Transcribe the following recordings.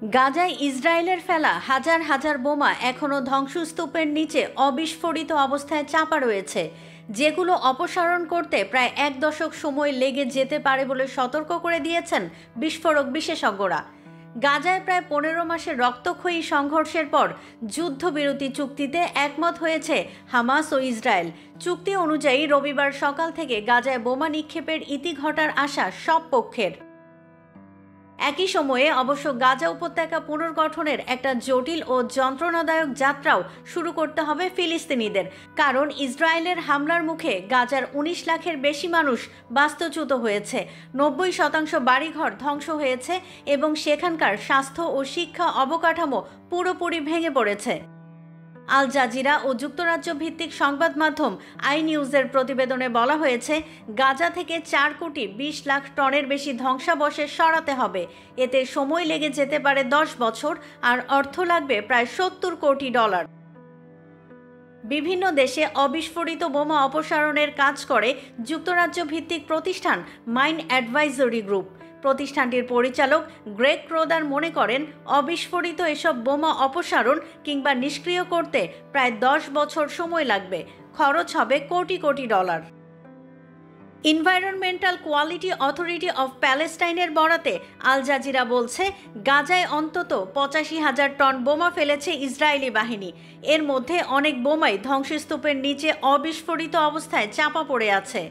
গাজায় ইসরায়েলের ফেলা হাজার হাজার বোমা এখনও ধ্বংসস্তূপের নিচে অবিস্ফোরিত অবস্থায় চাপা রয়েছে, যেগুলো অপসারণ করতে প্রায় 1 দশক সময় লেগে যেতে পারে বলে সতর্ক করে দিয়েছেন বিস্ফোরক বিশেষজ্ঞরা। গাজায় প্রায় 15 মাসের রক্তক্ষয়ী সংঘর্ষের পর যুদ্ধবিরতি চুক্তিতে একমত হয়েছে হামাস ও ইসরায়েল। চুক্তি অনুযায়ী রবিবার সকাল থেকে গাজায় বোমা নিক্ষেপের ইতি ঘটার আশা সব পক্ষের। একই সময়ে অবশ্য গাজা উপত্যকা পুনর্গঠনের একটা জটিল ও যন্ত্রণাদায়ক যাত্রাও শুরু করতে হবে ফিলিস্তিনিদের, কারণ ইসরায়েলের হামলার মুখে গাজার 19 লাখের বেশি মানুষ বাস্তুচ্যুত হয়েছে, 90% বাড়িঘর ধ্বংস হয়েছে এবং সেখানকার স্বাস্থ্য ও শিক্ষা অবকাঠামো পুরোপুরি ভেঙে পড়েছে। আল জাজিরা ও যুক্তরাজ্য ভিত্তিক সংবাদ মাধ্যম আই নিউজের প্রতিবেদনে বলা হয়েছে, গাজা থেকে 4 কোটি 20 লাখ টনের বেশি ধ্বংসাবশেষ সরাতে হবে। এতে সময় লেগে যেতে পারে 10 বছর আর অর্থ লাগবে প্রায় $70 কোটি। বিভিন্ন দেশে অবিস্ফোরিত বোমা অপসারণের কাজ করে যুক্তরাজ্য ভিত্তিক প্রতিষ্ঠান মাইন অ্যাডভাইজরি গ্রুপ। প্রতিষ্ঠানটির পরিচালক গ্রেগ ক্রোদার মনে করেন, অবিস্ফোরিত এসব বোমা অপসারণ কিংবা নিষ্ক্রিয় করতে প্রায় 10 বছর সময় লাগবে, খরচ হবে কোটি কোটি dollar. Environmental quality authority of প্যালেস্টাইনের বরাতে আল জাজিরা বলছে, গাজায় অন্তত 85,000 টন বোমা ফেলেছে ইসরায়েলি বাহিনী। এর মধ্যে অনেক বোমাই ধ্বংসস্তূপের নিচে অবিস্ফোরিত অবস্থায় চাপা পড়ে আছে।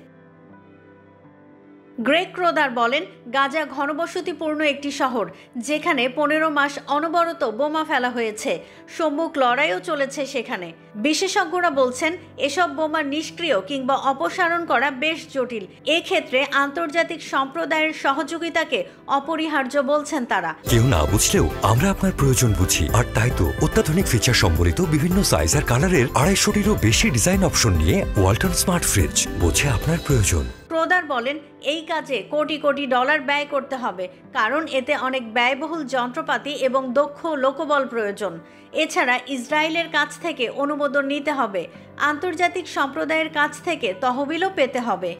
গ্রেগ ক্রোদার বলেন, গাজা ঘনবসতিপূর্ণ একটি শহর, যেখানে 15 মাস অনবরত বোমা ফেলা হয়েছে। সম্মুখ লড়াইও চলেছে সেখানে। বিশেষজ্ঞরা বলছেন, এসব বোমা নিষ্ক্রিয় কিংবা অপসারণ করা বেশ জটিল। এক্ষেত্রে আন্তর্জাতিক সম্প্রদায়ের সহযোগিতাকে অপরিহার্য বলছেন তারা। কেউ না বুঝলেও আমরা আপনার প্রয়োজন বুঝি, আর তাই তো অত্যাধুনিক ফিচার সম্বলিত বিভিন্ন সাইজ আর কালারের 250-টিরও বেশি ডিজাইন অপশন নিয়ে ওয়ালটন স্মার্ট ফ্রিজ বোঝে আপনার প্রয়োজন। ক্রোদার বলেন, এই কাজে কোটি কোটি ডলার ব্যয় করতে হবে, কারণ এতে অনেক ব্যয়বহুল যন্ত্রপাতি এবং দক্ষ লোকবল প্রয়োজন। এছাড়া ইসরায়েলের কাছ থেকে অনুমোদন নিতে হবে, আন্তর্জাতিক সম্প্রদায়ের কাছ থেকে তহবিলও পেতে হবে।